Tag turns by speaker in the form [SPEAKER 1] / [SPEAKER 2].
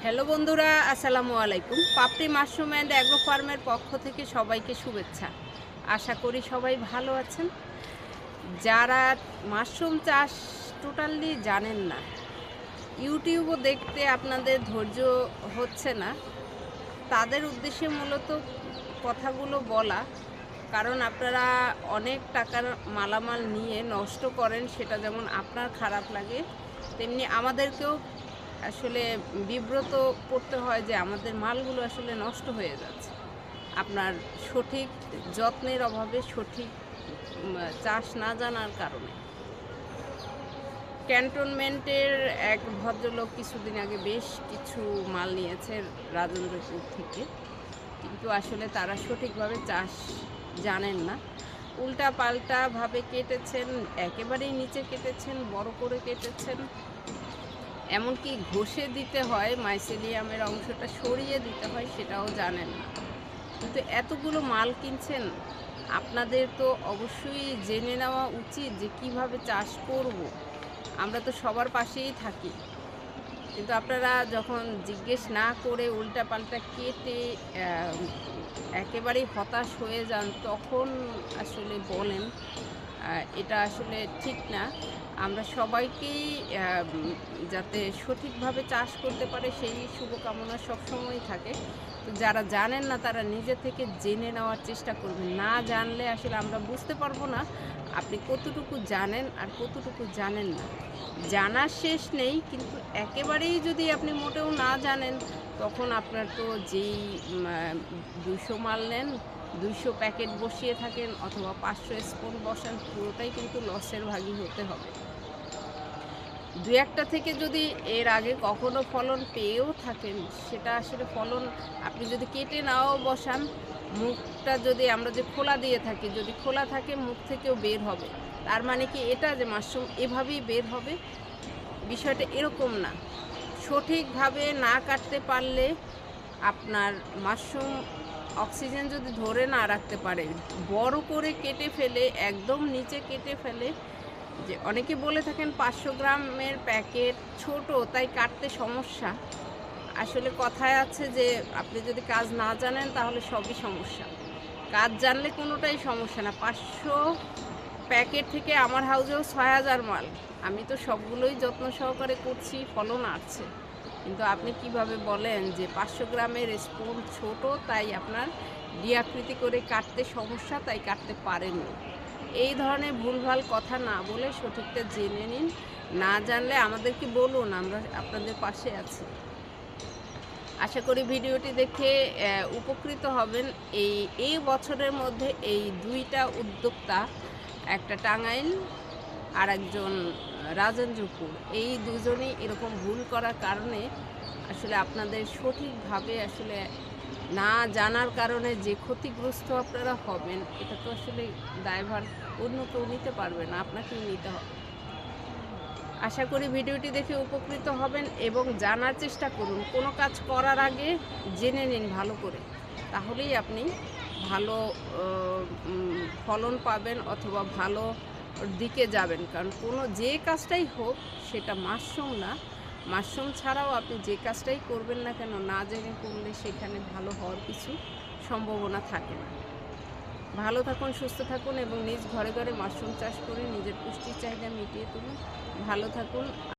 [SPEAKER 1] Hello বন্ধুরা, আসসালামু আলাইকুম। পাপড়ি মাশরুম অ্যান্ড অ্যাগ্রো ফার্মের পক্ষ থেকে সবাইকে শুভেচ্ছা। আশা করি সবাই ভালো আছেন। যারা মাশরুম চাষ টোটালি জানেন না, ইউটিউবও দেখতে আপনাদের ধৈর্য হচ্ছে না, তাদের উদ্দেশ্যে মূলত কথাগুলো বলা। কারণ আপনারা অনেক টাকার মালামাল নিয়ে নষ্ট করেন, সেটা যেমন আপনার খারাপ লাগে, তেমনি আমাদেরকেও আসলে বিব্রত করতে হয় যে আমাদের মালগুলো আসলে নষ্ট হয়ে যাচ্ছে আপনার সঠিক যত্নের অভাবে, সঠিক চাষ না জানার কারণে। ক্যান্টনমেন্টের এক ভদ্রলোক কিছুদিন আগে বেশ কিছু মাল নিয়েছে রাজেন্দ্রপুর থেকে, কিন্তু আসলে তারা সঠিকভাবে চাষ জানেন না, উল্টা পাল্টাভাবে কেটেছেন, একেবারেই নিচে কেটেছেন, বড় করে কেটেছেন, এমনকি ঘষে দিতে হয়, মাইসেলিয়ামের অংশটা সরিয়ে দিতে হয়, সেটাও জানেন না। কিন্তু এতগুলো মাল কিনছেন, আপনাদের তো অবশ্যই জেনে নেওয়া উচিত যে কিভাবে চাষ করব। আমরা তো সবার পাশেই থাকি, কিন্তু আপনারা যখন জিজ্ঞেস না করে উল্টাপাল্টা কেটে একেবারেই হতাশ হয়ে যান, তখন আসলে বলেন এটা আসলে ঠিক না। আমরা সবাইকেই যাতে সঠিকভাবে চাষ করতে পারে সেই শুভকামনা সবসময়ই থাকে। তো যারা জানেন না তারা নিজে থেকে জেনে নেওয়ার চেষ্টা করবেন। না জানলে আসলে আমরা বুঝতে পারবো না আপনি কতটুকু জানেন আর কতটুকু জানেন না। জানার শেষ নেই, কিন্তু একেবারেই যদি আপনি মোটেও না জানেন, তখন আপনার তো যেই 200 মাল নেন, 200 প্যাকেট বসিয়ে থাকেন অথবা 500 স্পুন বসান, পুরোটাই কিন্তু লসের ভাগী হতে হবে। দু একটা থেকে যদি এর আগে কখনো ফলন পেয়েও থাকেন, সেটা আসলে ফলন আপনি যদি কেটে নাও বসান, মুখটা যদি আমরা যে খোলা দিয়ে থাকি, যদি খোলা থাকে মুখ থেকেও বের হবে। তার মানে কি এটা যে মাশরুম এভাবেই বের হবে? বিষয়টা এরকম না। সঠিকভাবে না কাটতে পারলে আপনার মাশরুম অক্সিজেন যদি ধরে না রাখতে পারে, বড় করে কেটে ফেলে, একদম নিচে কেটে ফেলে, যে অনেকে বলে থাকেন 500 গ্রামের প্যাকেট ছোট, তাই কাটতে সমস্যা। আসলে কথায় আছে যে আপনি যদি কাজ না জানেন তাহলে সবই সমস্যা, কাজ জানলে কোনোটাই সমস্যা না। 500 প্যাকেট থেকে আমার হাউজেও 6000 মাল, আমি তো সবগুলোই যত্ন সহকারে করছি, ফলন আসছে। কিন্তু আপনি কিভাবে বলেন যে 500 গ্রামের স্পুন ছোট, তাই আপনার ডিআকৃতি করে কাটতে সমস্যা, তাই কাটতে পারেননি। এই ধরনের ভুলভাল কথা না বলে সঠিকটা জেনে নিন। না জানলে আমাদেরকে বলুন, আমরা আপনাদের পাশে আছি। আশা করি ভিডিওটি দেখে উপকৃত হবেন। এই বছরের মধ্যে এই দুইটা উদ্যোক্তা, একটা টাঙ্গাইল আর একজন রাজেন্দ্রপুর, এই দুজনেই এরকম ভুল করার কারণে আসলে আপনাদের সঠিকভাবে আসলে না জানার কারণে যে ক্ষতিগ্রস্ত আপনারা হবেন, এটা তো আসলে দায়ভার অন্য কেউ নিতে পারবে না, আপনাকেই নিতে হবে। আশা করি ভিডিওটি দেখে উপকৃত হবেন এবং জানার চেষ্টা করুন। কোনো কাজ করার আগে জেনে নিন ভালো করে, তাহলেই আপনি ভালো ফলন পাবেন অথবা ভালো দিকে যাবেন। কারণ যে কাজটাই হোক, সেটা মাশরুম না, মাশরুম ছাড়াও আপনি যে কাজটাই করবেন না কেন, না জেনে করলে সেখানে ভালো হওয়ার কিছু সম্ভাবনা থাকে না। ভালো থাকুন, সুস্থ থাকুন এবং নিজ ঘরে ঘরে মাশরুম চাষ করে নিজের পুষ্টির চাহিদা মিটিয়ে তুলুন। ভালো থাকুন।